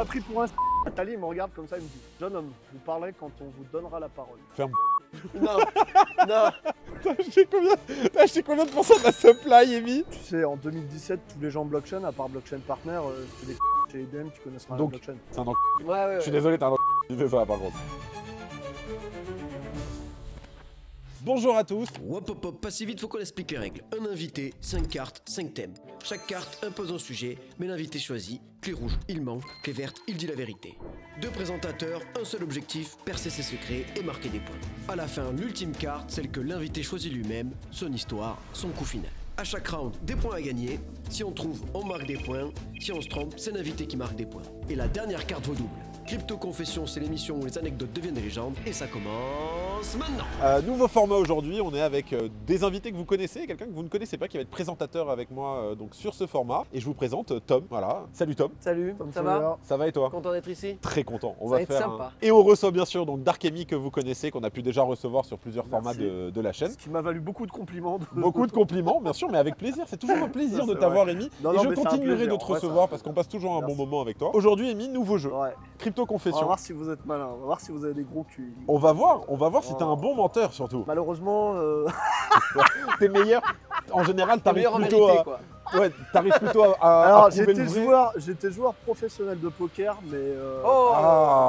m'a pris pour un Tali, il me regarde comme ça, il me dit jeune homme, vous parlerez quand on vous donnera la parole. Ferme. Non, non. T'as acheté combien de pourcents de la supply, Amy? Tu sais, en 2017, tous les gens blockchain, à part blockchain partner, c'était des chez IBM, tu connais la Donc, blockchain. c'est un Ouais. Je suis désolé, t'as un c'est ça par contre. Bonjour à tous. Hop hop hop, pas si vite, faut qu'on explique les règles. Un invité, 5 cartes, 5 thèmes. Chaque carte impose un sujet, mais l'invité choisit. Clé rouge, il ment. Clé verte, il dit la vérité. 2 présentateurs, un seul objectif, percer ses secrets et marquer des points. À la fin, l'ultime carte, celle que l'invité choisit lui-même, son histoire, son coup final. À chaque round, des points à gagner. Si on trouve, on marque des points. Si on se trompe, c'est l'invité qui marque des points. Et la dernière carte vaut double. Crypto Confession, c'est l'émission où les anecdotes deviennent des légendes et ça commence maintenant. Nouveau format aujourd'hui, on est avec des invités que vous connaissez, quelqu'un que vous ne connaissez pas qui va être présentateur avec moi donc sur ce format. Et je vous présente Tom, voilà. Salut Tom. Salut, ça va? Ça va et toi? Content d'être ici? Très content. On Ça va va être faire sympa. Et on reçoit bien sûr donc Dark Amy que vous connaissez, qu'on a pu déjà recevoir sur plusieurs formats Merci. de la chaîne. Ce qui m'a valu beaucoup de compliments. Beaucoup de compliments, bien sûr, mais avec plaisir. C'est toujours un plaisir Ça, de c'est t'avoir, vrai. Amy. Non, Et non, je mais c'est un continuerai plaisir. de te Ouais, c'est un recevoir parce plaisir. qu'on passe toujours un bon Merci. moment avec toi. Aujourd'hui, Amy, nouveau jeu. Ouais. Crypto On va Confession. voir si vous êtes malin, on va voir si vous avez des gros culs. On va voir si t'es un bon menteur surtout. Malheureusement, T'es meilleur. En général, t'arrives Meilleur en plutôt vérité, à. quoi. Ouais, t'arrives plutôt à alors prouver le vrai. j'étais joueur professionnel de poker, mais Oh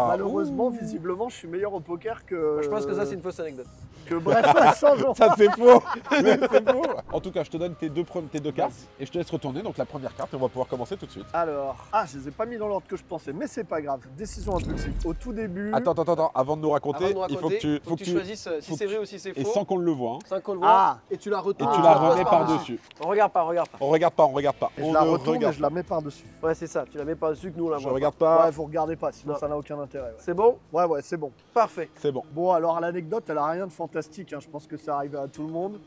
malheureusement, visiblement, je suis meilleur au poker que. Je pense que ça, c'est une fausse anecdote. Que bref, changeons. Ça c'est faux. Mais c'est faux. En tout cas, je te donne tes deux cartes et je te laisse retourner. Donc la première carte, et on va pouvoir commencer tout de suite. Alors, je les ai pas mis dans l'ordre que je pensais, mais c'est pas grave. Décision impulsive. Au tout début. Attends. Avant de nous raconter, Avant de nous raconter, il faut que tu choisisses si c'est vrai ou si c'est faux. et sans qu'on le voit. Hein. Sans qu'on le voit. Ah. Et tu la Et retournes. tu la Ah. remets par-dessus. On regarde pas, on regarde pas. On regarde pas. Et On je la ne retourne et regarde je la mets par-dessus. Ouais, c'est ça. Tu la mets par-dessus que nous, on la Je voit. regarde pas. Ouais, vous regardez pas, sinon Non. ça n'a aucun intérêt. C'est bon? Ouais, c'est bon. Parfait. C'est bon. Bon, alors l'anecdote, elle a rien de fantastique. Hein. Je pense que ça arrive à tout le monde.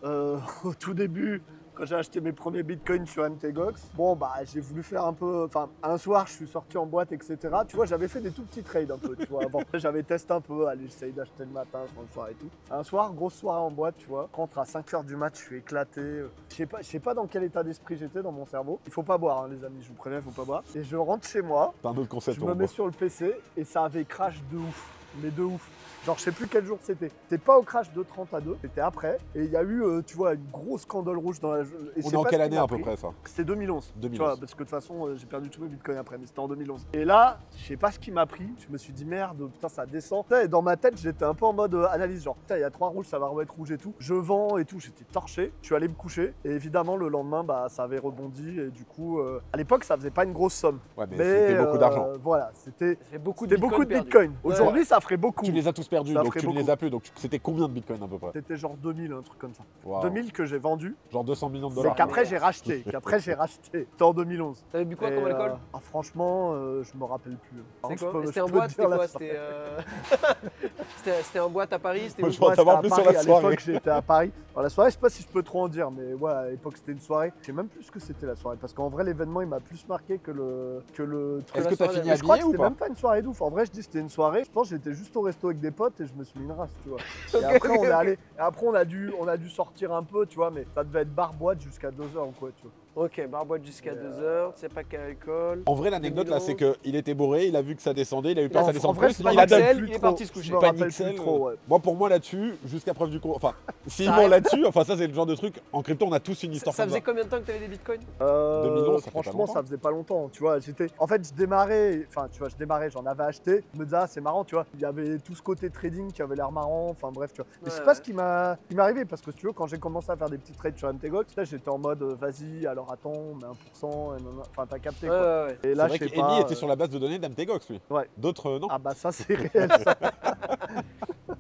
Au tout début, quand j'ai acheté mes premiers bitcoins sur MTGOX, bon, j'ai voulu faire un peu. Enfin, un soir, je suis sorti en boîte, etc. Tu vois, j'avais fait des tout petits trades un peu, tu vois. Avant, j'avais testé un peu. Allez, j'essaye d'acheter le matin, sur le soir et tout. Un soir, grosse soirée en boîte, tu vois. Je rentre à 5h du mat, je suis éclaté. Je sais pas dans quel état d'esprit j'étais dans mon cerveau. Il faut pas boire, hein, les amis, je vous préviens, il faut pas boire. Et je rentre chez moi. T'as un autre concept Je pour me moi. mets sur le PC et ça avait crash de ouf. Mais de ouf. Genre, je sais plus quel jour c'était. C'était pas au crash de 30 à 2, c'était après. Et il y a eu, tu vois, une grosse candole rouge dans la. Et je On sais est en pas quelle ce qui année m'a à peu pris. près ça? C'était 2011. 2011. Tu vois, parce que de toute façon, j'ai perdu tous mes bitcoins après, mais c'était en 2011. Et là, je sais pas ce qui m'a pris. Je me suis dit merde, putain, ça descend. Et dans ma tête, j'étais un peu en mode analyse, genre, putain, il y a 3 rouges, ça va remettre rouge et tout. Je vends et tout, j'étais torché. Je suis allé me coucher. Et évidemment, le lendemain, ça avait rebondi. Et du coup, à l'époque, ça faisait pas une grosse somme. Ouais, mais c'était beaucoup d'argent. Voilà, c'était Ça fait beaucoup de beaucoup de perdus. bitcoins. Ouais. Aujourd'hui, ça ferait beaucoup. Tu les as tous perdus, Ça donc ferait tu ne les beaucoup. as plus. Donc c'était combien de bitcoins à peu près? C'était genre 2000, un truc comme ça. Waouh. 2000 que j'ai vendu, Genre 200 millions de c'est dollars. qu'après j'ai racheté. C'était en 2011. T'avais bu quoi Et, comme alcool? Franchement, je me rappelle plus. Par C'est contre, quoi? je C'était en peux boîte? te C'était dire la quoi? soirée. C'était en boîte à Paris? C'était Moi, où? je pense savoir c'était plus à sur la Paris. À soirée. l'époque, j'étais à Paris. Alors, la soirée, je sais pas si je peux trop en dire, mais ouais, à l'époque, c'était une soirée. Je sais même plus ce que c'était la soirée, parce qu'en vrai, l'événement, il m'a plus marqué que le truc. Est-ce que t'as fini Mais je crois que habillé ou c'était pas? même pas une soirée d'ouf. En vrai, je dis c'était une soirée. Je pense que j'étais juste au resto avec des potes et je me suis mis une race, tu vois. Et après, on est allé. Et après, on a dû sortir un peu, tu vois, mais ça devait être bar-boîte jusqu'à 2h ou quoi, tu vois. Ok, barboîte jusqu'à 2h. Tu sais pas quel alcool. En vrai, l'anecdote là, c'est qu'il était bourré, il a vu que ça descendait, il a eu peur Non, que ça descende en vrai, plus. je me Il a rappelle donné. plus il est trop. parti se coucher. Je me Pas rappelle Nixel, plus trop, ouais. Moi, pour moi là-dessus, jusqu'à preuve du contraire. Enfin, s'il Ça ment arrive. là-dessus, enfin, ça, c'est le genre de truc. En crypto, on a tous une histoire Ça comme faisait ça. combien de temps que t'avais des bitcoins? 2011, ça fait pas franchement, longtemps. ça faisait pas longtemps, tu vois. En fait, je démarrais, j'en avais acheté. Je me disais, c'est marrant, tu vois. Il y avait tout ce côté trading qui avait l'air marrant, enfin bref, tu vois. Mais Ouais, c'est pas ouais. ce qui m'est arrivé, parce que si tu veux, quand j'ai commencé à faire des petits trades sur MTGOX, là, j'étais en mode, vas-y, alors attends, on met 1%, et enfin, t'as capté, quoi. Ouais. Et C'est là, vrai je sais qu'Amy pas. était sur la base de données d'MTGOX, lui. Ouais. D'autres, non. Ah bah ça, c'est réel, ça.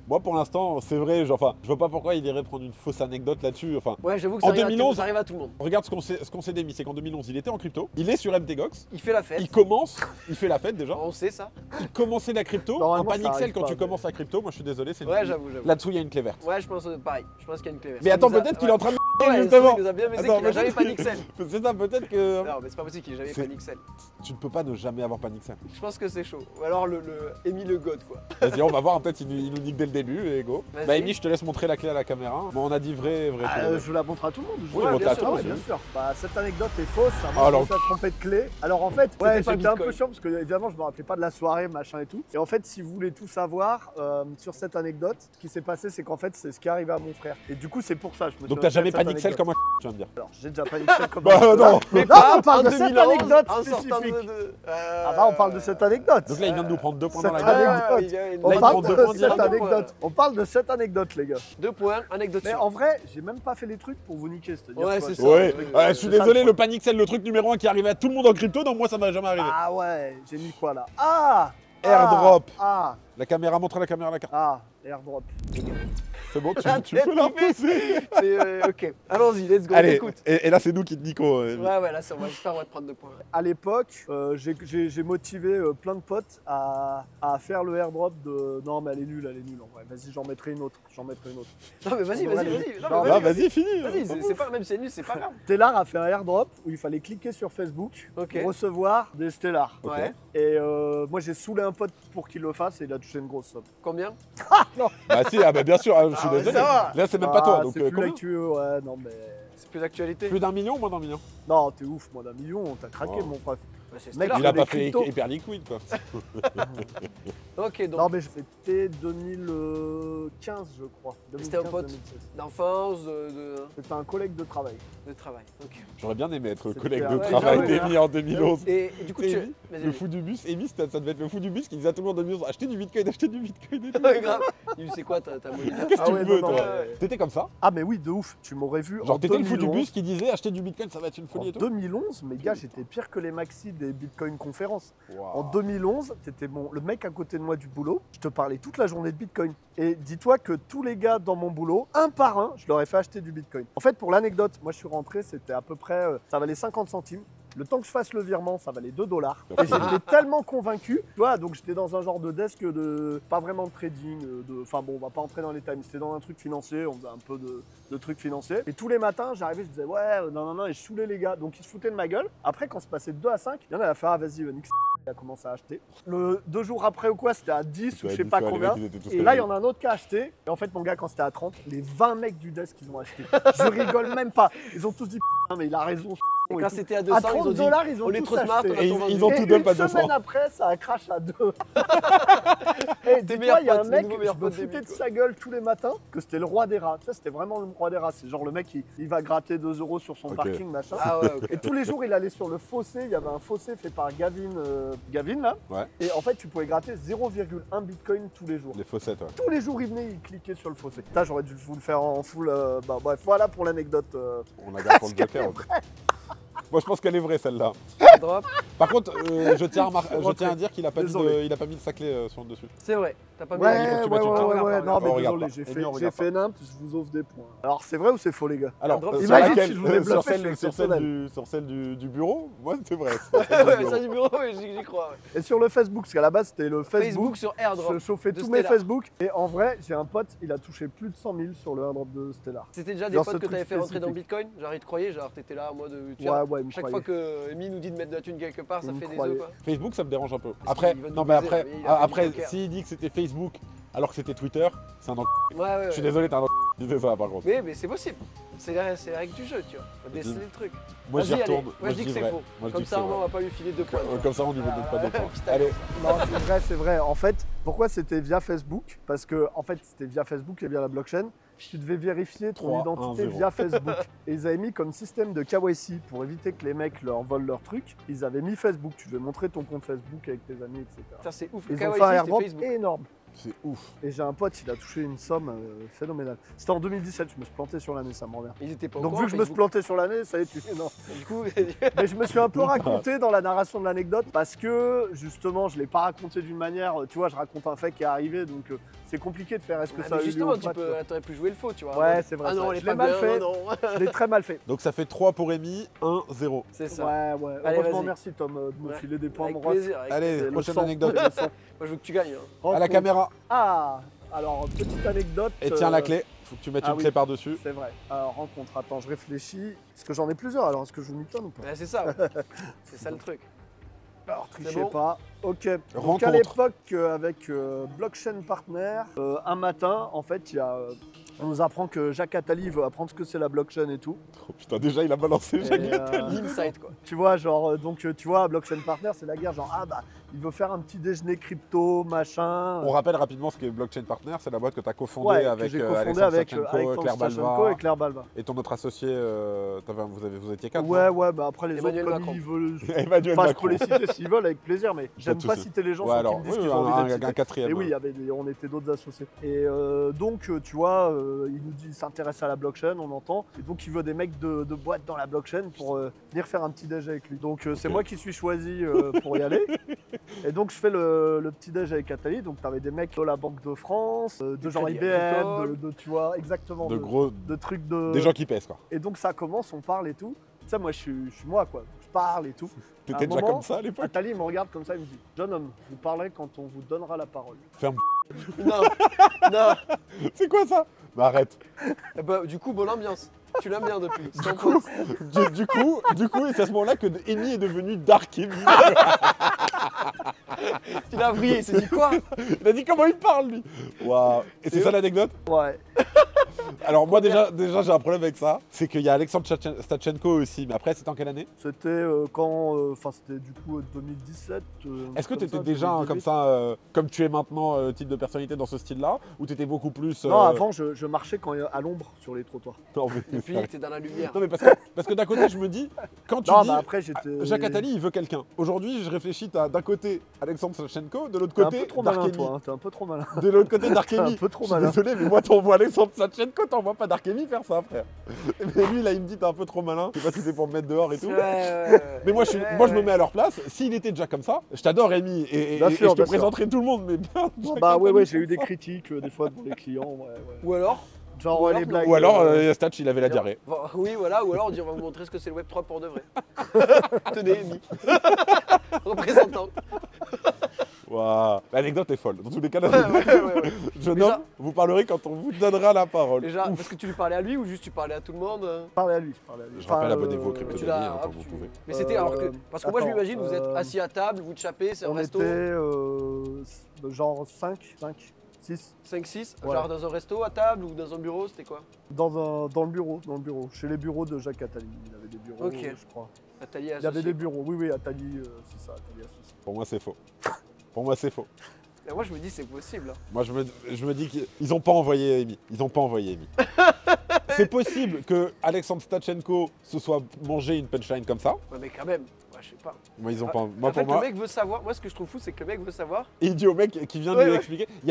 Moi, pour l'instant, c'est vrai. Enfin, je vois pas pourquoi il irait prendre une fausse anecdote là-dessus. Enfin, Ouais, j'avoue que En ça arrive, 2011, ça arrive à tout le monde. regarde ce qu'on s'est démis. C'est qu'en 2011, il était en crypto. Il est sur MTGOX. Il fait la fête. Il fait la fête déjà. On sait ça. Il commençait la crypto. Un Normalement, ça Panicsel, arrive quand pas, tu mais- commences la crypto, moi je suis désolé, c'est Ouais, j'avoue. Là-dessous, il y a une clé verte. Ouais, je pense pareil. Je pense qu'il y a une clé verte. Mais Ça attends, nous a- peut-être qu'il ouais. est en train de Ouais, justement. il nous a bien baisé Attends, qu'il a jamais pas Nixel. C'est ça, peut-être que. Non, mais c'est pas possible qu'il ait jamais C'est- pas Nixel. Tu ne peux pas ne jamais avoir pas Nixel. Je pense que c'est chaud. Ou alors Amy le God, quoi. Vas-y, on va voir, peut-être il nous nique dès le début et go. Vas-y. Bah, Amy, je te laisse montrer la clé à la caméra. Bon, on a dit vrai. Je vous la montre à tout le monde. Oui, Ouais, on bien t'a sûr, tout Ah ouais, reçu. bien sûr. Bah, cette anecdote est fausse. Ça Ah, alors- m'a trompé de clé. Alors en fait, ouais, pas j'étais un peu Bitcoin. chiant parce que évidemment, je me rappelais pas de la soirée, machin et tout. Et en fait, si vous voulez tout savoir sur cette anecdote, ce qui s'est passé, c'est qu'en fait, c'est ce qui est arrivé à mon frère. Et du coup, c'est pour ça. Je me Donc, souviens t'as de jamais cette pas Nixel anecdote. comme un tu viens de dire. Alors, j'ai déjà pas Nixel comme Bah, un- non. Mais Non, pas on parle en de cette 2011, anecdote en sortant spécifique. de- Ah bah, on parle de cette anecdote. Donc là, il vient de nous prendre 2 points dans Cette la gueule. anecdote. On Là, il parle prend deux de points cette direct. anecdote. On parle de cette anecdote, les gars. 2 points, anecdote Mais sûre. en vrai, j'ai même pas fait les trucs pour vous niquer. C'est-à-dire Ouais, quoi, c'est ça. Ouais, Ouais, je suis c'est ça, désolé, le le Panixel, le truc numéro 1 qui arrivait à tout le monde en crypto, donc moi ça m'a jamais arrivé. Ah ouais, j'ai mis quoi là? Ah! Airdrop. Ah! La caméra, montre la caméra la carte. Ah! Airdrop. C'est bon, tu La peux tête la qu'il fait. reposer. Ok, allons-y, let's go, Allez, écoute. et là c'est nous qui te niquons. Ouais, là, j'espère qu'on va te prendre 2 points. À l'époque, j'ai motivé plein de potes à faire le airdrop de. Non, mais elle est nulle en vrai. Vas-y, j'en mettrai une autre. Non, mais vas-y, On va vas-y. aller. Non, Non, mais Là, vas-y, vas-y, fini. vas-y, c'est pas, même si c'est nul, c'est pas grave. Stellar a fait un airdrop où il fallait cliquer sur Facebook Ok. pour recevoir des Stellar. Ok. Ouais. Et moi, j'ai saoulé un pote pour qu'il le fasse et il a touché une grosse somme. Combien? Bah si, ah bah bien sûr, je suis Ah ouais, désolé. ça va. Là c'est même pas toi, donc C'est plus combien l'actu, ouais, non mais. C'est plus d'actualité. Plus d'1 million ou moins d'1 million? Non, t'es ouf, moi d'un million, t'as craqué, Oh. mon frère. Bah, c'est Mec, Stellar. Il a les pas fait cryptos. hyper liquide quoi. Ok, donc, Non, mais c'était 2015, je crois. C'était un 2015, pote 2016. d'enfance, C'était un collègue de travail. de travail. Ok. J'aurais bien aimé être C'était collègue un- de ouais, travail j'avoue, d'Amy en 2011. Et du coup, Et tu. Amy, Vas-y, le vas-y. fou du bus, Amy, ça devait être le fou du bus qui disait à tout le monde en 2011 achetez du bitcoin et tout. Ouais, grave. Il dit, c'est quoi ta monnaie? Qu'est-ce que Ah tu ouais, veux non, non, toi ouais. T'étais comme ça? Ah, mais oui, de ouf, tu m'aurais vu. Genre en t'étais le fou du 2011. bus qui disait acheter du bitcoin ça va être une folie En et tout? 2011, mes gars, j'étais pire que les maxis des Bitcoin conférences. Waouh. En 2011, t'étais le mec à côté de moi du boulot. Je te parlais toute la journée de Bitcoin. Et dis-toi que tous les gars dans mon boulot, un par un, je leur ai fait acheter du Bitcoin. En fait, pour l'anecdote, moi je suis rentré, c'était à peu près, ça valait 50 centimes. Le temps que je fasse le virement, ça valait 2 $. Et j'étais tellement convaincu, tu vois, donc j'étais dans un genre de desk de, pas vraiment de trading, enfin bon, on va pas entrer dans les times, c'était dans un truc financier, on faisait un peu de trucs financiers. Et tous les matins, j'arrivais, je disais, ouais, non, et je saoulais les gars. Donc ils se foutaient de ma gueule. Après, quand c'est passé de 2 à 5, il y en a à faire, ah, vas-y, nique ça. Il a commencé à acheter. 2 jours après ou quoi, c'était à 10 ou je sais pas combien. Et là, il y en a un autre qui a acheté. Et en fait, mon gars, quand c'était à 30, les 20 mecs du desk, ils ont acheté. Je rigole même pas. Ils ont tous dit, putain, mais il a raison. Et et quand tout. c'était à À 200, 30 ils ont dit. $, ils ont on est tous trop smart, acheté. on a Et tout ils vendu. ont Et tout dump à une 200. semaine après, ça a crash à 2. Et dis-toi, meilleurs il y a un potes, les mec, nouveaux je meilleurs me potes des foutais de Bitcoin. sa gueule tous les matins, que c'était le roi des rats. Tu sais, c'était vraiment le roi des rats. C'est genre le mec, il va gratter 2 € sur son Ok. parking, machin. Ah ouais, ok. Et tous les jours, il allait sur le fossé. Il y avait un fossé fait par Gavin, là. Ouais. Et en fait, tu pouvais gratter 0,1 Bitcoin tous les jours. Les fossettes, ouais. Tous les jours, il venait, il cliquait sur le fossé. Putain, j'aurais dû vous le faire en full. Bah, bref, voilà pour l'anecdote. On la garde pour le joker. Moi je pense qu'elle est vraie celle-là. Drop. Par contre, je tiens à dire qu'il a pas mis Désolé. il a pas mis de sa clé sur le dessus. C'est vrai. T'as pas mis Ouais, la il faut que ouais, tu ouais, mettes une ouais, carte. ouais, Regarde non, pas, mais regarde désolé, pas. j'ai Et fait, nous, on j'ai regarde fait nimp, je vous offre des points. Alors, c'est vrai ou c'est faux, les gars? Alors, Drop. sur Imagine laquelle si je vous ai bluffé, je suis sur celle du bureau, moi c'est vrai. Ouais, ça du bureau, ouais, j'y crois. Ouais. Et sur le Facebook, parce qu'à la base, c'était le Facebook. Facebook sur Airdrop. Je chauffais de tous mes Stellar. Facebook. Et en vrai, j'ai un pote, il a touché plus de 100 000 sur le airdrop de Stellar. C'était déjà des Genre potes ce que t'avais truc fait rentrer dans spécifique. Bitcoin? Genre ils te croyaient, genre t'étais là en mode. Tu Ouais, vois, ouais, il me chaque croyait. fois que Amy nous dit de mettre de la thune quelque part, ça Il me fait des croyait. œufs quoi. Facebook ça me dérange un peu. Parce Après, qu'il va nous non mais baiser, après, il a fait du après poker. s'il dit que c'était Facebook alors que c'était Twitter, c'est un Ouais, ouais. Je suis ouais. désolé, t'es un disais ça par contre. Mais c'est possible. C'est la règle du jeu, tu vois. Faut déceler le truc. Moi j'y Vas-y, allez. retourne. Moi je dis que c'est vrai. faux. Moi je Comme dis que ça, c'est au moins, on vrai. va pas lui filer 2 points. Comme ça on lui donne pas de points. Putain, Allez, Non, c'est vrai. En fait, pourquoi c'était via Facebook? Parce que, en fait, c'était via Facebook et via la blockchain. Tu devais vérifier ton 3, identité 1, 0. via Facebook. Et ils avaient mis comme système de KYC pour éviter que les mecs leur volent leurs trucs. Ils avaient mis Facebook. Tu devais montrer ton compte Facebook avec tes amis, etc. Putain, c'est ouf. Ils Le ont KYC, fait un c'était airdrop Facebook. énorme. c'est ouf. Et j'ai un pote, il a touché une somme phénoménale. C'était en 2017, je me suis planté sur l'année, ça me revient. Ils étaient pas au Donc courant, vu que je me suis Facebook. planté sur l'année, ça y est, tu non. Du coup, Mais je me suis un peu raconté dans la narration de l'anecdote parce que justement, je l'ai pas raconté d'une manière, tu vois, je raconte un fait qui est arrivé, donc c'est compliqué de faire est-ce que ah, ça a mais eu lieu justement, ou pas, tu vois. t'aurais pu jouer le faux, tu vois. Ouais, c'est vrai, Ah non, c'est on vrai. est Je pas l'ai mal bien, fait. non. Je l'ai très mal fait. Donc ça fait 3 pour Amy, 1, 0. C'est ça. Ouais. Allez, Heureusement, vas-y. merci Tom de me Ouais. filer des points, Avec mon ref. plaisir. avec Allez, plaisir. prochaine sang. anecdote. Le sang. Moi, je veux que tu gagnes. hein. À la Rencontre. caméra. Ah, alors petite anecdote. Et tiens la clé. faut que tu mettes Ah une oui. clé par-dessus. C'est vrai. Alors, rencontre, attends, je réfléchis. Parce que j'en ai plusieurs, alors est-ce que je vous mitonne ou pas? Ouais, c'est ça, ouais. C'est ça le truc. Alors, trichez bon pas. Ok. Donc, Rencontre. à l'époque, avec Blockchain Partner, un matin, en fait, on nous apprend que Jacques Attali veut apprendre ce que c'est la blockchain et tout. Oh putain, déjà il a balancé Jacques Et, Attali. L'inside, quoi. Tu vois, genre, donc, tu vois, Blockchain Partner, c'est la guerre, genre, ah bah, il veut faire un petit déjeuner crypto, machin. On rappelle rapidement ce qu'est Blockchain Partner, c'est la boîte que tu as cofondée Ouais, que avec j'ai cofondé Alexandre avec Sachenko, Alexandre Claire Sachenko Balva et Claire Balva. et ton autre associé, vous étiez 4. Ouais, ouais, bah après les Emmanuel autres, comme Macron. ils veulent. Emmanuel Enfin, je Macron. peux les citer s'ils veulent avec plaisir, mais j'aime de pas souci. citer les gens Ouais, sans qu'ils alors, me disent oui, qu'ils ont envie d'être un cités. quatrième. Et oui, on était d'autres associés. Et donc, tu vois, il nous dit il s'intéresse à la blockchain, on entend. Et donc, il veut des mecs de boîte dans la blockchain pour venir faire un petit déj avec lui. Donc, c'est moi qui suis choisi pour y aller. Et donc, je fais le petit déj avec Attali. Donc, t'avais des mecs de la Banque de France, de genre Crédit IBM, Agricole. tu vois, exactement. De gros. de trucs de. Des gens qui pèsent quoi. Et donc, ça commence, on parle et tout. Tu sais, moi, je suis moi, quoi. Je parle et tout. À T'étais un déjà moment, comme ça à l'époque. Attali me regarde comme ça, il me dit Jeune homme, vous parlerez quand on vous donnera la parole. Non, non. C'est quoi ça? Bah arrête. Eh bah, du coup, bonne ambiance. Tu l'aimes bien depuis. C'est ton pote. Du coup, c'est à ce moment-là que Amy est devenu Dark Amy. Il a vrillé, il s'est dit quoi? Il a dit comment il parle lui. Waouh. Et c'est ça l'anecdote? Ouais. Alors moi déjà j'ai un problème avec ça, c'est qu'il y a Alexandre Stachenko aussi, mais après c'était en quelle année? C'était quand. Enfin, c'était du coup 2017. Est-ce que tu comme étais ça, déjà 2018. comme ça, comme tu es maintenant, type de personnalité dans ce style-là, ou tu étais beaucoup plus... Non, avant, je marchais à l'ombre sur les trottoirs. Non, mais, Et puis, t'es dans la lumière. non, mais parce que d'un côté je me dis, quand tu Non, dis bah après, j'étais. Jacques Attali il veut quelqu'un, aujourd'hui je réfléchis, t'as d'un côté Alexandre Stachenko, de l'autre T'es un côté peu trop Dark malin, Amy. toi. Hein, t'es un peu trop malin. De l'autre côté Dark T'es un Amy. peu trop Je suis malin. désolé, mais moi t'envoies Alexandre Stachenko, t'envoies pas Dark Amy faire ça, frère. Mais lui là il me dit t'es un peu trop malin, je sais pas si c'est pour me mettre dehors et tout. Mais moi, moi je me mets à leur place. S'il était déjà comme ça, je t'adore, Rémi, et Bien sûr, je te bien sûr. présenterai tout le monde, mais bien. Bon, Jacques bah ouais, Attali j'ai eu comme des ça. critiques des fois pour les clients. Ouais, ouais. Ou alors, Genre Ou alors, les non. blagues. Ou alors, Statch, il avait la diarrhée. Oui, voilà, ou alors on dit on va vous montrer ce que c'est le Web3 pour de vrai. Tenez, Amy. Représentant. Waouh. L'anecdote est folle. Dans tous les cas, Ouais, ouais. jeune Mais homme, ça- vous parlerez quand on vous donnera la parole. Déjà, parce que tu lui parlais à lui ou juste tu parlais à tout le monde Je parlais à lui. Je rappelle, abonnez-vous au Crypto tu Daily, l'as- hein, hop, quand vous tu- pouvez. Mais c'était alors que. Parce que moi je attends, m'imagine, vous êtes assis à table, vous chapez, c'est un On resto. était genre 5, 6 5-6, Ouais. genre dans un resto à table ou dans un bureau, c'était quoi? dans le bureau, chez les bureaux de Jacques Attali. Il avait des bureaux, Ok. je crois. Atelier Il y avait associé. des bureaux. Oui, oui, Attali, c'est ça, Attali associé. Pour moi, c'est faux. Pour moi, c'est faux. Et moi je me dis c'est possible. Hein. Moi, je me dis qu'ils n'ont pas envoyé Amy. Ils n'ont pas envoyé Amy. C'est possible que Alexandre Stachenko se soit mangé une punchline comme ça. Ouais, mais quand même, ouais, je sais pas. Moi, ils ont Ah, pas. Moi, en fait, pour moi, le mec veut savoir. Moi, ce que je trouve fou, c'est que le mec veut savoir. et il dit au mec qui vient de Ouais, lui ouais. expliquer. Il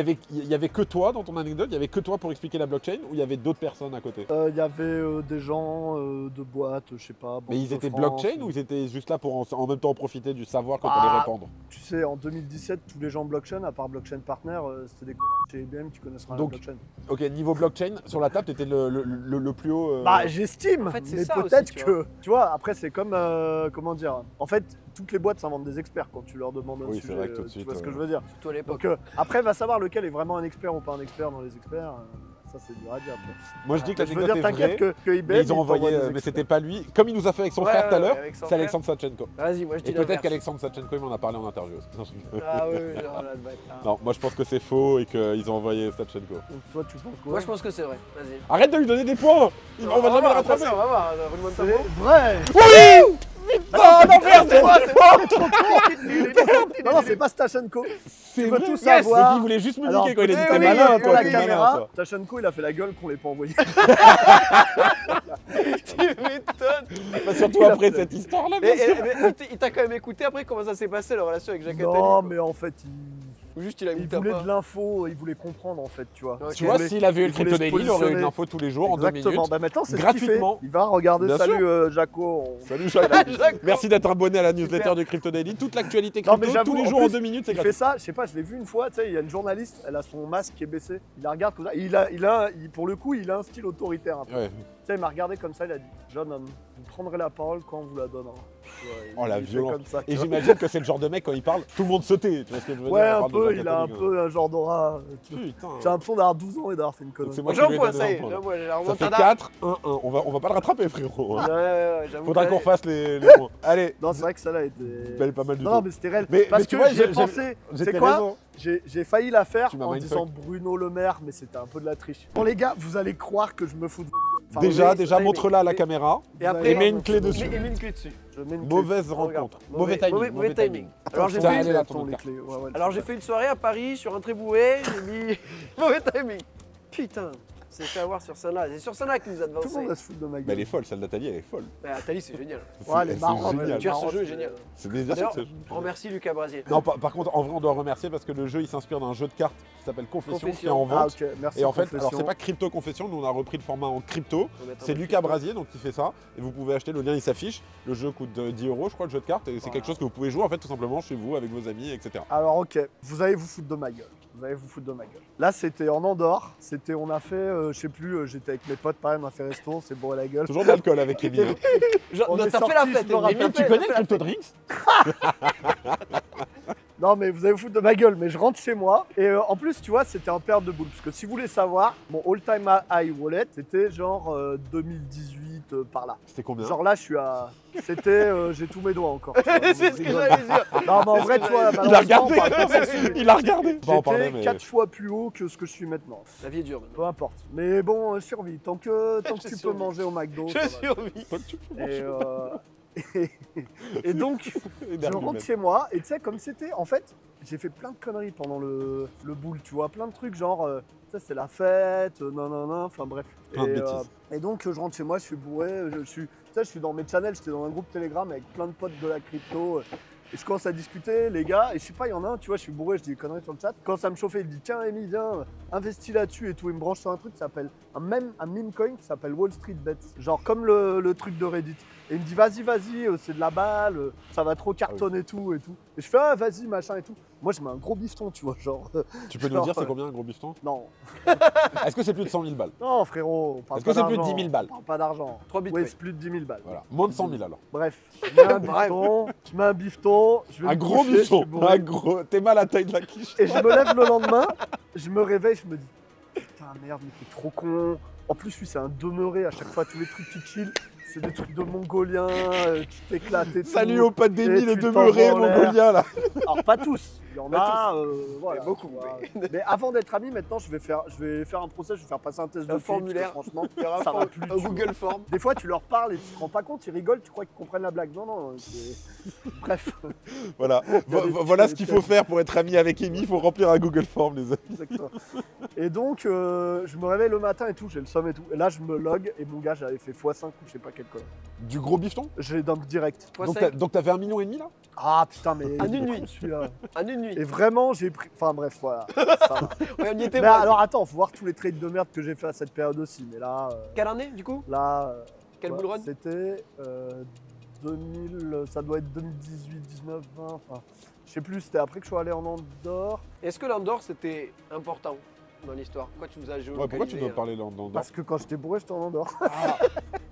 y avait que toi dans ton anecdote. Il y avait que toi pour expliquer la blockchain, ou il y avait d'autres personnes à côté. Il y avait des gens de boîtes, je sais pas. Mais Banque ils de étaient France, blockchain ou ils étaient juste là pour en même temps profiter du savoir quand on Ah. allait répandre. Tu sais, en 2017, tous les gens blockchain, à part Blockchain Partner, c'était des connards chez IBM qui connaissent rien à la Donc, blockchain. Ok, niveau blockchain, sur la table, t'étais le plus haut. Bah, j'estime, En fait, c'est mais ça peut-être aussi, tu que, tu vois, après, c'est comme, comment dire, en fait, toutes les boîtes s'inventent des experts quand tu leur demandes un Oui, c'est sujet, vrai que tout de tu suite, vois ce que je veux dire. Surtout à l'époque. Donc, après, va savoir lequel est vraiment un expert ou pas un expert dans les experts, ça, c'est dur à dire, tu vois. Moi, je dis que Mais je veux l'anecdote dire, est t'inquiète vraie. que IBM, Mais ils ont t'envoie envoyé, des mais experts. c'était pas lui. Comme il nous a fait avec son Ouais, frère tout à ouais, l'heure, avec son c'est frère. Alexandre Sachenko. Vas-y, moi je dis Et peut-être l'inverse. qu'Alexandre Sachenko, il m'en a parlé en interview aussi. Non, je rigole. Ah oui, genre là, le bâtard. Non, moi je pense que c'est faux et qu'ils ont envoyé Sachenko. Donc, toi, tu penses quoi? Moi je pense que c'est vrai. Vas-y. Arrête de lui donner des points. On va jamais le rattraper. On va voir, roulement de C'est tambour. vrai! Oui. Oh non, merde, c'est moi, c'est moi. Non, non, c'est pas Stachenko. C'est Tu veux vrai. tout Donc savoir. il voulait juste me Alors, niquer quand il a dit petit t'es anecdote malin, pour toi, la t'es malin, caméra, toi. Stachenko, il a fait la gueule qu'on l'ait pas envoyé. Tu m'étonnes. Bah, surtout Il a après fait- cette histoire-là, Mais, bien sûr. mais il t'a quand même écouté après comment ça s'est passé la relation avec Jacques Attali? Non, mais en fait, Ou juste il a il écouté voulait pas. de l'info, il voulait comprendre en fait, tu vois. Ok. Tu vois, voulait- s'il avait eu le il voulait Crypto se Daily, il aurait eu de positionner. l'info tous les jours en 2 Exactement. minutes. Bah maintenant, c'est gratuitement. ce qu'il fait. Il va regarder. Bien Salut sûr. Jaco. Salut Jacques. Jacques. Merci d'être abonné à la newsletter Super. du Crypto Daily. Toute l'actualité Non, mais crypto, j'avoue, tous les en jours en plus, 2 minutes, c'est Il fait gratuit. ça, je sais pas, je l'ai vu une fois, tu sais, il y a une journaliste, elle a son masque qui est baissé. Il la regarde comme ça. Pour le coup, il a un style autoritaire un peu. Ouais. Tu sais, il m'a regardé comme ça, il a dit Jeune homme, vous prendrez la parole quand on vous la donnera. Oh la il fait violence. comme ça, tu Et vois. j'imagine que c'est le genre de mec, quand il parle, tout le monde sautait. Tu vois ce que je veux dire? Ouais, On un parle de peu, Jean il a un catholique, peu un genre d'aura. Putain. J'ai l'impression d'avoir 12 ans et d'avoir fait une Donc connerie. c'est moi qui Jean lui ai point, donné ça un y est. point, là. Là, moi, j'ai la Ça fait remontada. 4, 1, 1. On va pas le rattraper, frérot. Ouais, ouais, j'avoue. Faudra que- qu'on fasse les points. Allez, Non, c'est vrai que celle-là était. elle est pas mal du Non, tout. mais c'était réel. Mais Parce tu que vois, j'ai pensé. J'étais C'est quoi raison. J'ai failli la faire Tu m'as en mindfuck. disant Bruno Le Maire, mais c'était un peu de la triche. Bon, les gars, vous allez croire que je me fous de votre gueule. Enfin, Déjà, oui, déjà mais- montre-la à la mais- caméra. Et après, Et mets une clé dessus. Et mets une clé dessus. je mets une clé. Mauvaise Regarde. rencontre. Mauvais timing. Mauvais timing. Alors j'ai Ça, fait elle est une... là, Attends, ton les carte. clés. Ouais, ouais, Alors j'ai fait une soirée à Paris sur un trébouet, j'ai mis mauvais timing. Putain, c'est fait avoir sur Sana. C'est sur Sana qui nous a Tout le devancé. monde va se foutre de ma Mais elle gueule. est folle, celle d'Athalie, elle est folle. Mais Atali, c'est génial. Ouais, elle est C'est marrante. génial. elle est Tu vois, ce marrante, jeu est c'est- génial. C'est bien sûr D'ailleurs, que c'est- on remercie Lucas Brasier. Non, par contre, en vrai, on doit remercier parce que le jeu, il s'inspire d'un jeu de cartes qui s'appelle Confession, qui est Confession. en Ah, vente. ok, merci. Et en fait, Confession. alors c'est pas Crypto Confession, nous on a repris le format en crypto. Faut mettre un C'est peu Lucas de- Brasier donc qui fait ça. Et vous pouvez acheter, le lien il s'affiche. Le jeu coûte 10 €, je crois, le jeu de cartes. Et c'est Voilà. quelque chose que vous pouvez jouer en fait tout simplement chez vous, avec vos amis, etc. Alors, ok, vous allez vous foutre de ma gueule. Vous allez vous foutre de ma gueule. Là, c'était en Andorre. C'était, on a fait, je sais plus, j'étais avec mes potes, pareil, on a fait resto, c'est bourré la gueule. Toujours de l'alcool avec Emile. Genre, On non, est t'as fait sortis, la je fête, me rappelle. Emile, Tu t'as connais fait la Crypto fête. Drinks? Non, mais vous allez vous foutre de ma gueule, mais je rentre chez moi. Et en plus, tu vois, c'était en perte de boule. Parce que si vous voulez savoir, mon all-time high wallet, c'était genre 2018 par là. C'était combien? Genre là, je suis à. C'était. J'ai tous mes doigts encore. tu vois, C'est donc ce je que rigole. j'allais dire. Non, mais en vrai, tu vois, Il a malheureusement, regardé. par contre, c'est sûr. Il a regardé. On va en parler, J'étais mais 4 fois plus haut que ce que je suis maintenant. La vie est dure maintenant. Peu importe. Mais bon, survie. Tant que Je tu peux survis. manger au McDo. ça Je va. survis. Toi, tu peux Et, manger. et donc, Et je d'arguments. rentre chez moi et tu sais, comme c'était, en fait, j'ai fait plein de conneries pendant le boule, tu vois, plein de trucs genre, ça c'est la fête, non, enfin bref. Plein de bêtises. Et donc, je rentre chez moi, je suis bourré, tu sais, je suis dans mes channels, j'étais dans un groupe Telegram avec plein de potes de la crypto. Et je commence à discuter, les gars, et je sais pas, il y en a un, tu vois, je suis bourré, je dis des conneries sur le chat. Quand ça me chauffait, il me dit, tiens, Amy, viens, investis là-dessus et tout. Il me branche sur un truc qui s'appelle, un meme coin qui s'appelle Wall Street Bets. Genre comme le truc de Reddit. Et il me dit, vas-y, c'est de la balle, ça va trop cartonner et tout. Et je fais, ah, vas-y, machin et tout. Moi, je mets un gros bifton, tu vois, genre. Tu peux nous genre, dire c'est combien un gros bifton? Non, Est-ce que c'est plus de 100 000 balles? non, frérot, on parle Est-ce que pas c'est plus de d'argent, 10 000 balles? On parle pas d'argent. 3 bitcoins. Oui, c'est plus de 10 000 balles. Voilà, moins de 100 000 alors. Bref, je mets un Bref. bifton, je vais Un me gros coucher, je suis bifton, bourré. un gros. T'es mal à la taille de la quiche. Et je me lève le lendemain, je me réveille, je me dis putain merde, mais t'es trop con. En plus, lui, c'est un demeuré à chaque fois, tous les trucs qui chill, c'est des trucs de mongoliens, tu t'éclates et tout. Salut aux potes d'Emile, Et les tu demeurés t'envoies en l'air. mongoliens là. Alors, pas tous, il y en a, voilà, Mais beaucoup, tu vois. Mais avant d'être ami, maintenant, je vais faire un procès, je vais faire passer un test de Un filles, parce que formulaire. franchement, Il y aura ça va un plus. tu Google vois. Form. Des fois, tu leur parles et tu te rends pas compte, ils rigolent, tu crois qu'ils comprennent la blague. Non, bref. Voilà, y a des voilà petits ce qu'il faut faire pour être ami avec Amy, il faut remplir un Google Form les amis. Exactement. Et donc, je me réveille le matin et tout, j'ai le somme et tout. Et là, je me log et mon gars, j'avais fait x5 ou je sais pas quel colonne. Du gros bifton? J'ai dump direct. Toi, Donc c'est t'as fait 1,5 million là? Ah putain, mais. En une il est nuit. con, celui-là. en une nuit. Et vraiment, j'ai pris. Enfin bref, voilà. Ça va. Ouais, on y était. Mais moi. alors attends, faut voir tous les trades de merde que j'ai fait à cette période aussi. Mais là. Quelle année du coup? Là. Quel ouais, bull run? C'était 2000. Ça doit être 2018, 19, 20. Enfin, je sais plus, c'était après que je suis allé en Andorre. Est-ce que l'Andorre c'était important dans l'histoire? Pourquoi tu nous as géolocalisé? Ouais, pourquoi tu dois parler dans Parce que quand j'étais bourré, j'étais en Andorre.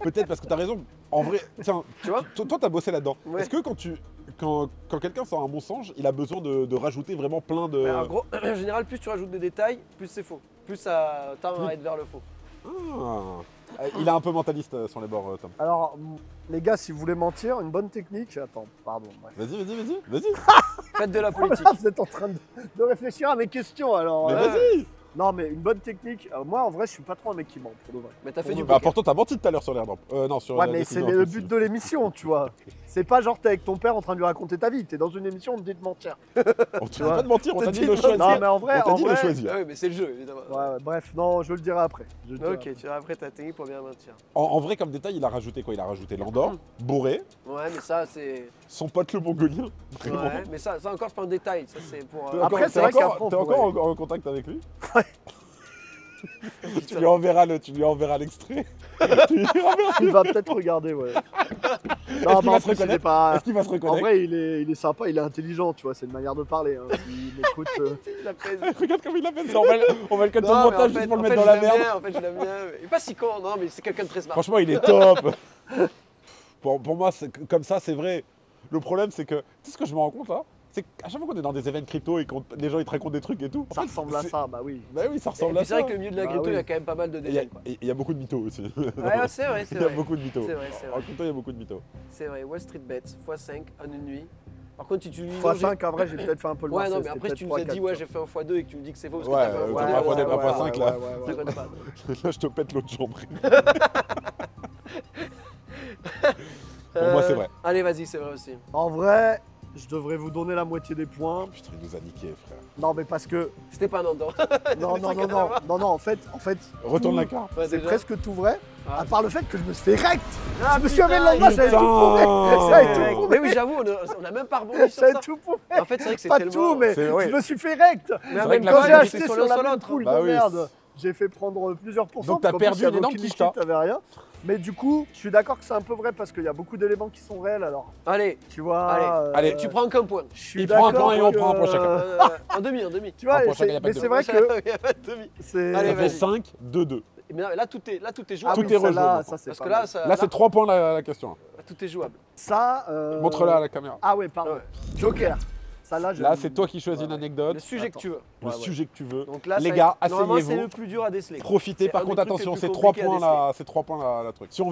Peut-être parce que t'as raison. En vrai, tiens, Tu vois? toi t'as bossé là-dedans. Ouais. Est-ce que quand quelqu'un sort un mensonge, il a besoin de rajouter vraiment plein de. Mais en gros, en général, plus tu rajoutes des détails, plus c'est faux. Plus ça tend à être vers le faux. Ah. Il est un peu mentaliste sur les bords, Tom. Alors, les gars, si vous voulez mentir, une bonne technique. Attends, pardon, bref. Vas-y. Faites de la politique. Là, vous êtes en train de réfléchir à mes questions alors. Mais euh, vas-y. Non, mais une bonne technique. Moi, en vrai, je suis pas trop un mec qui ment pour de vrai. Mais t'as fait Pour du de Bah vrai. poker. pourtant t'as menti tout à l'heure sur l'airdrop. Non, sur Ouais, la mais c'est décision le impulsive. but de l'émission, tu vois. C'est pas genre t'es avec ton père en train de lui raconter ta vie. T'es dans une émission, on te dit de mentir. On te dit pas de mentir, on t'a dit de Non, choisir. mais en vrai, On t'a dit de vrai- choisir. Ah oui, mais c'est le jeu, évidemment. Ouais, bref, non, je le dirai après. Je le dirai Ok, tu verras après ta technique pour bien mentir. En vrai, comme détail, il a rajouté quoi? Il a rajouté l'Andorre, bourré, Ouais, mais ça, c'est. son pote le mongolien. Vraiment. Ouais, mais ça encore, c'est pas un détail. Ça, c'est pour. T'es Après, encore- c'est vrai t'es encore- qu'après, on T'es pourrait- encore en contact avec lui? Ouais. Tu lui enverras l'extrait. Tu lui enverras- Il va peut-être regarder, ouais. qu'il Non, mais va en se plus, il est reconnaître pas. Est-ce qu'il va se En reconnaître? vrai, il est sympa, il est intelligent, tu vois. C'est une manière de parler. Hein. Il m'écoute. Il a fait- Regarde comme il l'a fait. On va le coter au Non, mais montage en juste fait, pour le en mettre fait, dans la je l'aime merde. bien, en fait, je l'aime bien. Il est pas si con, non, mais c'est quelqu'un de très smart. Franchement, il est top. Pour moi, comme ça, c'est vrai. Le problème, c'est que, tu sais ce que je me rends compte là? C'est qu'à chaque fois qu'on est dans des événements crypto et que les gens ils te racontent des trucs et tout. Ça ressemble à ça, bah oui. Bah oui, ça ressemble à C'est ça. vrai que le milieu de la crypto, il y a quand même pas mal de délais. Il y a beaucoup de mythos aussi. Ouais, c'est vrai, c'est Il y a vrai. beaucoup de mythos. C'est vrai, c'est En vrai. crypto, il y a beaucoup de mythos. C'est vrai, Wall Street Bets, x5 en une nuit. Par contre, si tu lui x5, en vrai, j'ai peut-être fait un peu le Ouais, Marseille, non, mais c'était après, si tu peut-être nous as dit, 3-4, ouais, j'ai fait un x2 et que tu me dis que c'est faux parce que Ouais, t'as fait un t'as x2, pas x2, pas ouais, x5 là. ça compte pas. Là, je te pète l'autre jambe. Pour moi, c'est vrai. Allez, vas-y, c'est vrai aussi. En vrai, je devrais vous donner la moitié des points. Putain, il nous a niqué, frère. Non, mais parce que. C'était pas un endort. Non, en fait. Retourne tout- la carte. Ouais, C'est déjà. presque tout vrai, Ah. à part le fait que je me suis fait rect. Ah, Je me suis réveillé le putain, lendemain, j'avais tout prouvé. J'avais tout Mais prouvé. oui, j'avoue, on a même pas rebondi sur J'avais ça. tout prouvé. En fait, c'est vrai que c'est Pas tellement... tout, mais C'est- ouais. je me suis fait rect. Mais en vrai même que la temps, Quand vague, j'ai j'ai acheté acheté sur la même l'autre. poule Bah de oui. merde, j'ai fait prendre plusieurs pourcents. Donc t'as parce qu'en perdu plus, il y une avait énorme aucune quicheta. équipe, t'avais rien. Mais du coup, je suis d'accord que c'est un peu vrai parce qu'il y a beaucoup d'éléments qui sont réels. Alors, Allez, tu vois. Allez, tu prends qu'un point. Je suis Il prend un d'accord point et on que- prend un point chacun. En demi. Tu vois, Un et point chacun, c'est- y a pas mais de c'est vrai que Il y a pas de demi. c'est. Allez, Ça fait vas-y. 5, 2-2. Mais non, mais là, tout est Ah jouable. Tout oui, est rejoué, celle-là, maintenant. ça, c'est Parce pas que mal. là, ça, Là, c'est 3 points la question. tout est jouable. Ça. Montre-la à la caméra. Ah ouais, pardon. Ouais. Joker. Ça là, Là, c'est toi qui choisis une Le anecdote, sujet que tu veux. le sujet que tu veux. Donc là, Les ça gars, normalement, c'est le asseyez-vous. plus dur à déceler. Profitez. C'est Par un des contre, trucs les attention, plus c'est 3 compliqués à points déceler. là. C'est 3 points la truc. Si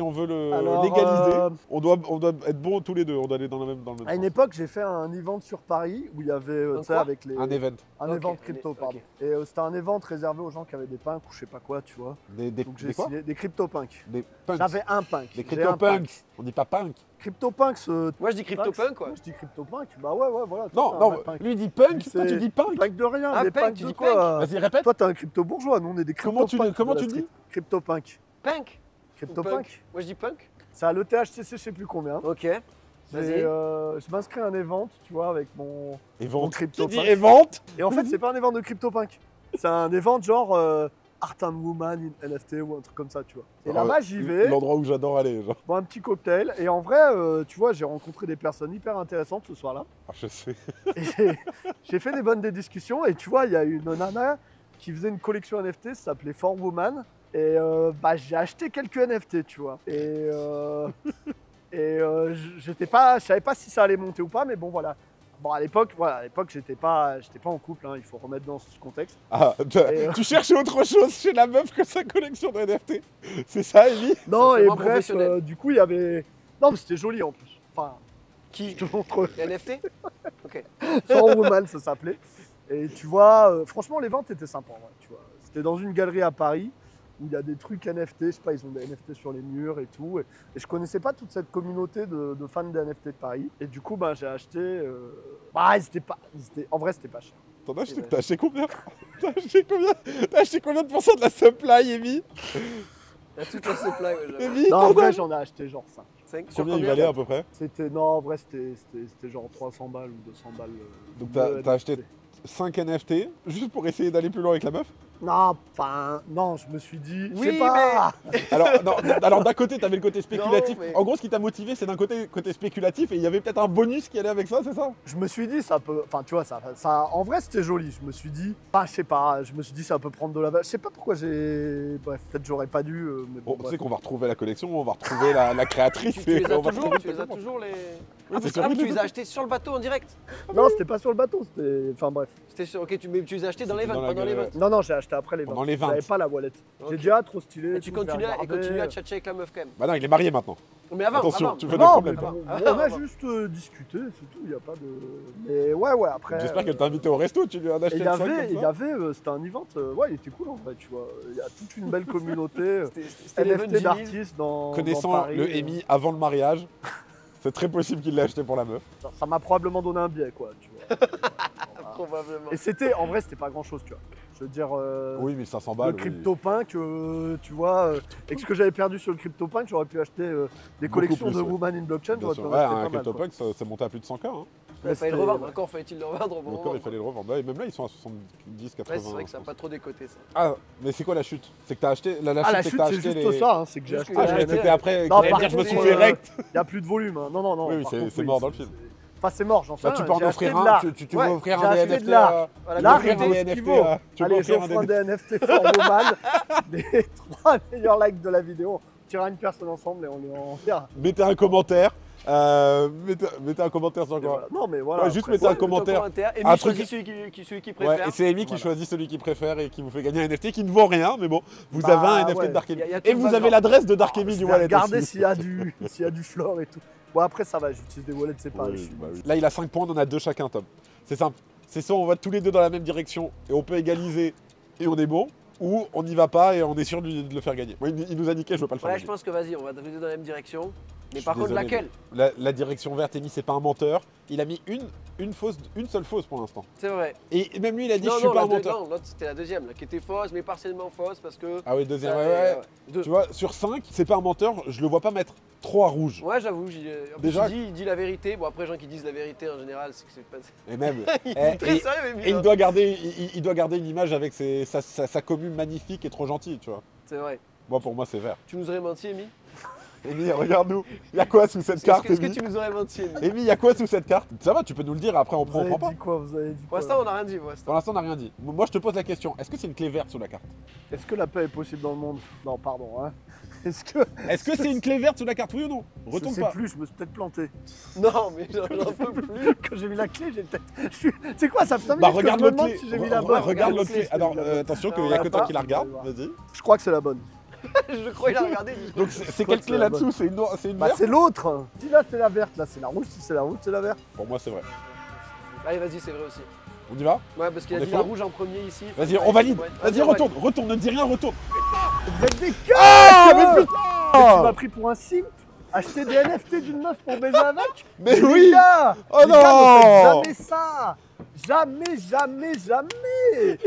on veut le Alors, légaliser, on doit être bons tous les deux. On doit aller dans le même À une sens. époque, j'ai fait un event sur Paris où il y avait, Un tu sais, quoi avec les. Un event. Un Ok, event crypto, ok. pardon. Et c'était un event réservé aux gens qui avaient des punks ou je sais pas quoi, tu vois. Des Donc j'ai quoi signé des crypto-punks. Des punks. J'avais un punk. Des J'ai un crypto-punks. On dit pas punk. Crypto-punks. Moi, je dis crypto-punk, quoi. Moi, je dis crypto-punk. Bah ouais, voilà. Non, toi, t'es un non, vrai punk. lui il dit punk, Lui, toi tu c'est dis punk. Punk de rien, Ah, des punk, punks tu de dis quoi Vas-y, répète. Toi, t'es un crypto-bourgeois, nous on est des Comment tu crypto-punks. dis Crypto-punk. Punk ou Crypto-punk. punk Moi, je dis punk. C'est à l'ETHCC, je sais plus combien. Ok. Et, Vas-y. je m'inscris à un event, tu vois, avec mon Event. Qui crypto-punk. dit event Et en fait, c'est pas un event de CryptoPunk. C'est un event genre Art and Woman in NFT ou un truc comme ça, tu vois. Et là-bas, j'y vais, L'endroit où j'adore aller, genre. bois un petit cocktail. Et en vrai, tu vois, j'ai rencontré des personnes hyper intéressantes ce soir-là. Ah, je sais. Et j'ai fait des discussions. Et tu vois, il y a une nana qui faisait une collection NFT, ça s'appelait For Woman. Et j'ai acheté quelques NFT, tu vois. Et je savais pas si ça allait monter ou pas, mais bon, voilà. Bon, à l'époque, j'étais pas en couple, hein, il faut remettre dans ce contexte. Ah, tu cherchais autre chose chez la meuf que sa collection de NFT. C'est ça, Amy? Non, Ça fait et moins bref, professionnel. du coup, il y avait. Non, mais c'était joli en plus. Enfin, Qui je te montre. Les NFT Ok. For Woman, ça s'appelait. Et tu vois, franchement, les ventes étaient sympas, ouais, tu vois. C'était dans une galerie à Paris où il y a des trucs NFT, je sais pas, ils ont des NFT sur les murs et tout. Et je connaissais pas toute cette communauté de fans des NFT de Paris. Et du coup, j'ai acheté. En vrai, c'était pas cher. T'as acheté combien? T'as acheté combien de pourcents de la supply, Amy? Il y a toute la supply, ouais, j'avoue. Amy, Non, en vrai, j'en ai acheté genre 5. 5 sur combien il combien valait à peu près? Non, en vrai, c'était genre 300 balles ou 200 balles. Donc de t'as acheté NFT. 5 NFT juste pour essayer d'aller plus loin avec la meuf? Non, enfin, non, je me suis dit. je Oui, sais pas. Alors, non, alors d'un côté, t'avais le côté spéculatif. Non, mais- En gros, ce qui t'a motivé, c'est d'un côté spéculatif et il y avait peut-être un bonus qui allait avec ça, c'est ça? Je me suis dit, ça peut. Enfin, tu vois, ça, en vrai, c'était joli. Je me suis dit. Enfin, je sais pas. Je me suis dit, ça peut prendre de la valeur. Je sais pas pourquoi j'ai. Bref, peut-être j'aurais pas dû. Mais Bon, bon, tu bref. sais qu'on va retrouver la collection, on va retrouver la créatrice. Tu les et as on va toujours retrouver Tu les as tout le monde. toujours les. Oui, c'est Ah, sur oui, tu YouTube. les as achetés sur le bateau en direct. Non, c'était pas sur le bateau. C'était. Enfin, bref. C'était sur. Ok, mais tu les as achetés dans les C'était ventes, dans la pendant les galerie. ventes. Non, j'ai acheté après les ventes. Pendant les ventes. J'avais pas la wallet. Ok. J'ai dit, ah, trop stylé. Et tu tout, je vais continues regarder. à tchatcher avec la meuf quand même. Bah non, il est marié maintenant. Mais avant, Attention, avant. tu veux des Non, mais problèmes. bon, Ah, on a ah, juste discuté, c'est tout. Il n'y a pas de. Mais ouais, après. J'espère qu'elle t'a invité au resto, tu lui en as Et acheté il y une cinq avait, comme ça. c'était un event, ouais, il était cool en vrai, tu vois. Il y a toute une belle communauté, C'était l'event NFT Genies. d'artistes dans Connaissant Paris. le Amy avant le mariage, c'est très possible qu'il l'ait acheté pour la meuf. Ça m'a probablement donné un biais, quoi, tu vois. Voilà. Probablement. Et c'était, en vrai, c'était pas grand chose, tu vois. Je veux dire, Oui, 1500 le balles. oui. CryptoPunk, tu vois, et ce que j'avais perdu sur le CryptoPunk, j'aurais pu acheter des Beaucoup collections plus, de ouais. Woman in Blockchain, Bien j'aurais sûr. pu en Ouais, acheter un pas mal, quoi. CryptoPunk, c'est monté à plus de 100K. Hein. Il fallait le c'était- revendre. Encore fallait-il le revendre au bon Encore, moment. il fallait le revendre. Ouais, même là, ils sont à 70, 80. Ouais, c'est vrai que ça n'a pas trop décoté ça. Ah, mais c'est quoi la chute? C'est que t'as acheté. La Ah, la c'est que chute, t'as c'est acheté juste les- ça, hein, c'est que j'ai Juste acheté. que Ah, je j'ai croyais que c'était après. Non, qu'il par allait dire, je me contre, suis fait rect. Il n'y a plus de volume, hein. Non. Oui, par c'est contre, mort dans le film. Enfin, c'est mort, j'en sais Bah, rien. tu peux en J'ai acheté offrir de un. l'art. Tu Ouais, veux offrir j'ai un acheté NFT de l'art. à. Voilà, L'art, offrir il un vaut ce NFT qu'il vaut. à- tu peux Allez, offrir un j'offre un NFT. des NFT for Woman, des 3 meilleurs likes de la vidéo. tirera une personne ensemble et on lui en verra. Mettez un commentaire. Mettez un commentaire sur quoi. Voilà. Non mais voilà. Ouais, juste mettez un commentaire. Et Un Amy truc- choisit celui qui Ouais, préfère. et c'est Amy qui choisit celui qu'il préfère et qui vous fait gagner un NFT qui ne vaut rien, mais bon, vous Bah, avez un NFT ouais. de Dark Amy. Y a tout Et le vous bazar. avez l'adresse de Dark Amy Je du vais wallet. regarder aussi. s'il y a du floor et tout. Bon après ça va, j'utilise des wallets séparés. Oui, bah oui. Là, il a 5 points, on en a 2 chacun, Tom. C'est simple. C'est soit on va tous les deux dans la même direction et on peut égaliser et on est bon, ou on n'y va pas et on est sûr de le faire gagner. Moi, il nous a niqué, je veux pas le faire Ouais, gagner. je pense que vas-y, on va dribbler dans la même direction. Mais Je par suis contre, désolé, laquelle mais la direction verte, Amy, c'est pas un menteur. Il a mis une seule fausse pour l'instant. C'est vrai. Et même lui, il a dit Non, je suis non, pas un la deux- menteur. non, l'autre c'était la deuxième, là, qui était fausse, mais partiellement fausse parce que. Ah oui, deuxième, ça- ouais. Deux. Tu vois, sur 5, c'est pas un menteur, je le vois pas mettre 3 rouges. Ouais, j'avoue, en plus, Déjà- il dit la vérité. Bon, après, les gens qui disent la vérité en général, c'est que c'est pas. Et même. Il et- est très et- sérieux, mais Et il doit garder une image avec sa commune magnifique et trop gentille, tu vois. C'est vrai. Moi, pour moi, c'est vert. Tu nous aurais menti, Amy Amy, regarde-nous. Il y a quoi sous cette carte, Est-ce que Amy tu nous aurais menti, Amy Amy, il y a quoi sous cette carte? Ça va, tu peux nous le dire, après on Vous prend, on avez prend pas. dit quoi? Vous avez dit Pour quoi? l'instant, on n'a rien dit. Pour Pour l'instant. l'instant, on n'a rien dit. Moi, je te pose la question. Est-ce que c'est une clé verte sous la carte? Est-ce que la paix est possible dans le monde? Non, pardon. Hein. Est-ce que. Est-ce que c'est une clé verte sous la carte, oui ou non? Je Retourne sais pas. plus, je me suis peut-être planté. Non, mais j'en peux plus. Quand j'ai mis la clé, j'ai peut-être. C'est quoi ça? Putain, Bah, minutes que regarde je me l'autre demande clé. si j'ai mis la bonne. Regarde Regarde l'autre clé. si Alors, j'ai mis la bonne. attention qu'il Non, n'y a on que l'a toi pas. qui la regarde. On va Vas-y. Je crois que c'est la bonne. Je crois qu'il a regardé. Donc, c'est crois quelle que clé c'est la là-dessous? C'est une Bah, verte? c'est l'autre. Si là c'est la verte, là c'est la rouge. Si c'est la rouge, c'est la verte. Pour moi, c'est vrai. Allez, vas-y, c'est vrai aussi. On y va? Ouais, parce qu'il a On est dit la faux rouge en premier ici. Vas-y, on valide. Ouais. Vas-y, on retourne. Retourne, ne dis rien, retourne. Vous êtes des cœurs. Ah, mais putain! Tu m'as pris pour un simp? Acheter des NFT d'une meuf pour baiser avec? Mais Les oui! gars, Oh les gars, non! ne faites jamais ça. Jamais.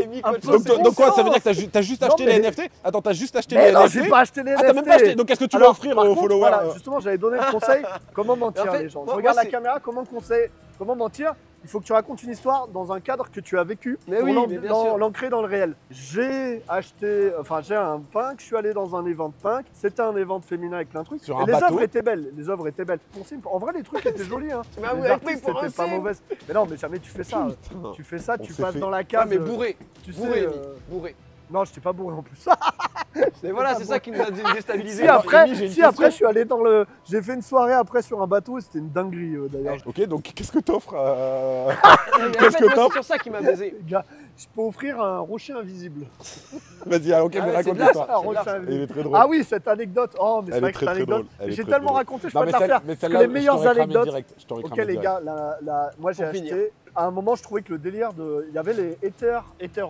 Amy, Un quoi, peu tu sais, Donc quoi, ça veut sens. dire que t'as juste Non, acheté mais- les NFT? Attends, t'as juste acheté Mais les non, NFT? j'ai pas acheté les NFT. Ah, t'as même pas acheté. Donc qu'est-ce que tu vas Alors, offrir par aux contre, followers? voilà, justement, j'avais donné le conseil comment mentir En fait, les gens. Je moi, regarde moi, la caméra, comment mentir. Il faut que tu racontes une histoire dans un cadre que tu as vécu Mais pour oui, mais bien sûr. l'ancrer dans le réel. J'ai un punk, je suis allé dans un event punk, c'était un event féminin avec plein de trucs. Sur Et un les bateau. œuvres étaient belles, Pour simple. En vrai, les trucs étaient jolis. Hein. Mais Les vous avez pris artistes pour un étaient pas simp. mauvaises. Mais non, mais jamais tu fais ça. Putain. Tu fais ça, On tu s'est passes fait- dans la Ah, case. mais bourré. Tu sais, Bourré, Amy. Bourré. non, je t'ai pas bourré en plus. Mais voilà, pas c'est bon. ça qui nous a déstabilisés. Si après, Amy, j'ai une après, question. je suis allé dans le. J'ai fait une soirée après sur un bateau et c'était une dinguerie d'ailleurs. Ok, donc qu'est-ce que t'offres Mais en Qu'est-ce fait, que moi, t'as c'est sur ça qui m'a baisé. Les gars, je peux offrir un rocher invisible. Vas-y, alors, ok, Ah mais ouais, c'est raconte de là, pas. ça. Un C'est rocher de là. Elle est invisible. très drôle. Ah oui, cette anecdote. Oh, mais c'est Elle vrai est que très, cette très anecdote. drôle. Elle est J'ai très, tellement très raconté, je Non, peux mais te la faire. mais Parce que les meilleures anecdotes. direct. Je t'aurais Ok cramé les direct. gars, moi j'ai Pour finir. acheté. À un moment, je trouvais que le délire de. Il y avait les Ether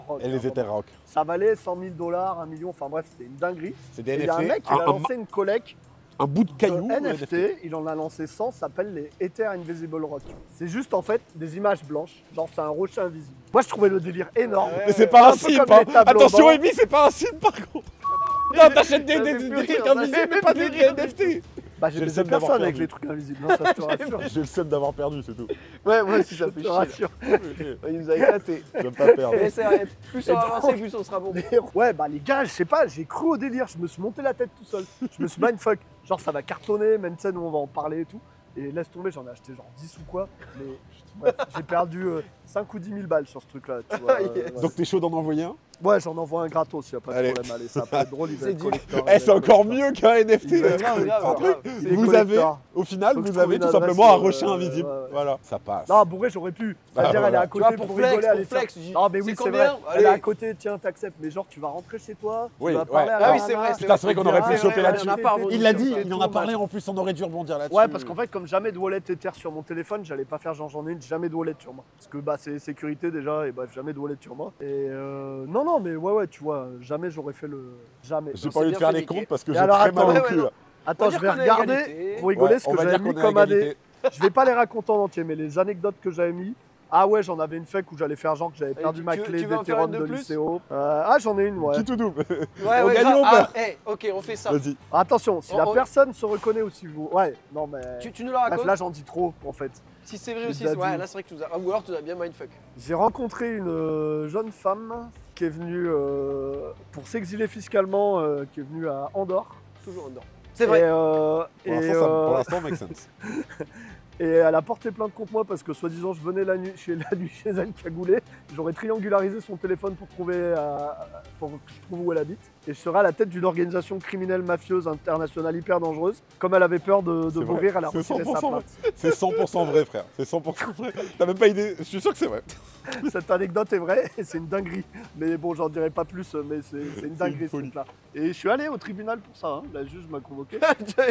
Rock. Et les Ether Rock. Ça valait 100 000 $, 1 million. Enfin bref, c'était une dinguerie. C'est des Et il y a un NFT. mec qui a lancé une collecte. Un bout de caillou. NFT, il en a lancé 100, ça s'appelle les Ether Invisible Rock. C'est juste en fait des images blanches, genre c'est un rocher invisible. Moi je trouvais le délire énorme. Mais c'est pas un peu simp, comme hein. les tableaux Attention, bancs. Amy, c'est pas un simp par contre. Non, t'achètes Ça des fait plus trucs rire, ça invisibles, fait mais pas plus des rire. NFT. Bah j'ai J'ai le des seum d'avoir personnes avec perdu. les trucs invisibles, non, ça je te rassure. J'ai le seum d'avoir perdu, c'est tout. Ouais, moi aussi, ça fait Je te chier. rassure. Il nous a éclaté. J'aime pas perdre. Mais c'est vrai, plus on Et va donc- avancer, plus on sera bon. Ouais bah les gars, je sais pas, j'ai cru au délire, je me suis monté la tête tout seul. Je me suis mindfuck. Genre ça va cartonner, même scène où on va en parler et tout. Et laisse tomber, j'en ai acheté genre 10 ou quoi. Mais bref, j'ai perdu 5 ou 10 000 balles sur ce truc là, tu vois. Yes. Ouais. Donc t'es chaud d'en envoyer un? Ouais, j'en envoie un gratos, y a pas de Allez. problème. Allez, ça peut être drôle, il va C'est être dit. collector. Eh, c'est encore mieux qu'un NFT. Il va être Grave, grave, Un truc. grave. C'est Vous collector. avez, au final, Faut que je vous trouve avez une tout adresse, simplement un rocher invisible. ouais, ouais. Voilà, ça passe. Non, bourré, j'aurais pu. Ah, C'est-à-dire, elle est voilà. à Tu côté vois, pour pour flex, rigoler, aller pour flex, faire. je dis, Non, mais oui, c'est c'est combien vrai. Elle est Allez. à côté, tiens, t'acceptes. Mais genre, tu vas rentrer chez toi, Oui, tu vas ouais. parler à Ah la oui, c'est nana, vrai, Putain, c'est vrai qu'on aurait pu Ah, choper ouais, là-dessus. on a pas rebondi Il l'a sur dit, ça. il en a parlé en plus, on aurait dû rebondir là-dessus. Ouais, parce qu'en fait, comme jamais de wallet Ether sur mon téléphone, j'allais pas faire genre j'en ai une, jamais de wallet sur moi. Parce que bah, c'est sécurité déjà, et bref, jamais de wallet sur moi. Et non, mais ouais, tu vois, jamais j'aurais fait le. Jamais. J'ai Non, pas envie c'est de bien faire fait les comptes niquer. parce que Et j'ai alors, très mal attends, au ouais, cul ouais, là. Attends, On va je dire vais qu'on est à regarder égalité. pour rigoler Ouais, ce on que va j'avais dire qu'on mis est à comme année. égalité. Je vais pas les raconter en entier, mais les anecdotes que j'avais mis. Ah ouais, j'en avais une fake où j'allais faire genre que j'avais perdu ma clé tu veux en faire d'Ethereum une de de plus lycéo. Ah, j'en ai une, ouais. Qui tout double. Ouais, On ouais, gagne grave. ou pas Ah, ok, on fait ça. Vas-y. Attention, si la On- personne se reconnaît ou si vous. Ouais, non, mais. Tu nous la Bref, racontes là, j'en dis trop en fait. Si c'est vrai j'ai aussi, déjà ouais, dit. là c'est vrai que tu nous as. Ah, ou alors tu nous as bien mindfuck. J'ai rencontré une jeune femme qui est venue pour s'exiler fiscalement, qui est venue à Andorre. Toujours en dedans. C'est vrai. Pour l'instant, make sense. Et elle a porté plainte contre moi parce que soi-disant je venais la nuit chez elle cagoulée. J'aurais triangularisé son téléphone pour trouver pour que je trouve où elle habite. et je serai à la tête d'une organisation criminelle mafieuse internationale hyper dangereuse, comme elle avait peur de mourir, elle a retiré sa plainte. C'est 100% vrai, frère. C'est 100% vrai. T'as même pas idée. Je suis sûr que c'est vrai. Cette anecdote est vraie et c'est une dinguerie. Mais bon, j'en dirai pas plus, mais c'est une dinguerie ce truc-là. Et je suis allé au tribunal pour ça, hein. La juge m'a convoqué.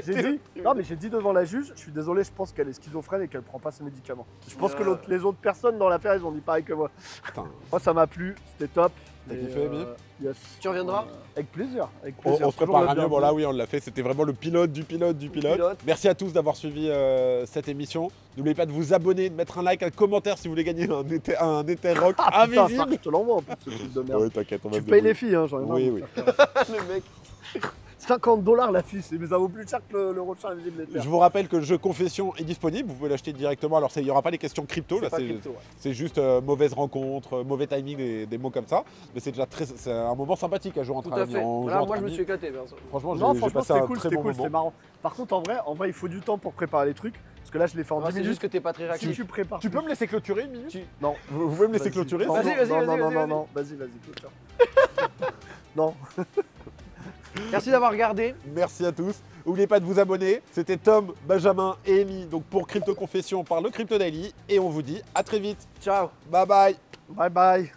J'ai dit devant la juge, je suis désolé, je pense qu'elle est schizophrène et qu'elle prend pas ses médicaments. Je pense que les autres personnes dans l'affaire, ils ont dit pareil que moi. Putain. Moi, ça m'a plu, c'était top. T'as kiffé, Emi? Yes. Tu reviendras? Avec plaisir. On se prépare à mieux. Bon, là, oui, on l'a fait. C'était vraiment le pilote du pilote du pilote. Merci à tous d'avoir suivi cette émission. N'oubliez pas de vous abonner, de mettre un like, un commentaire si vous voulez gagner un été rock invisible. Putain, je te l'envoie en plus, ce truc de merde. Ouais, t'inquiète, on va Tu payes les filles, hein, j'en ai marre. Oui, oui. Le mec. 50$ la fille, mais ça vaut plus cher que le Rothschild invisible l'éther. Je vous rappelle que le jeu Confession est disponible, vous pouvez l'acheter directement. Alors il n'y aura pas les questions crypto, là c'est juste mauvaise rencontre, mauvais timing, des mots comme ça. Mais c'est déjà c'est un moment sympathique à jouer entre amis. Voilà, moi je me suis éclaté. Franchement, j'ai passé un très bon moment. C'est marrant. Par contre, en vrai, il faut du temps pour préparer les trucs. Parce que là, je l'ai fait en 10 minutes. C'est juste que t'es pas très réactif. Si tu prépares. Tu peux me laisser clôturer une minute? Non. Vous pouvez me laisser clôturer? Non, vas-y, clôture. Non. Merci d'avoir regardé. Merci à tous. N'oubliez pas de vous abonner. C'était Tom, Benjamin et Emi donc pour Crypto Confession par le Crypto Daily. Et on vous dit à très vite. Ciao. Bye bye. Bye bye.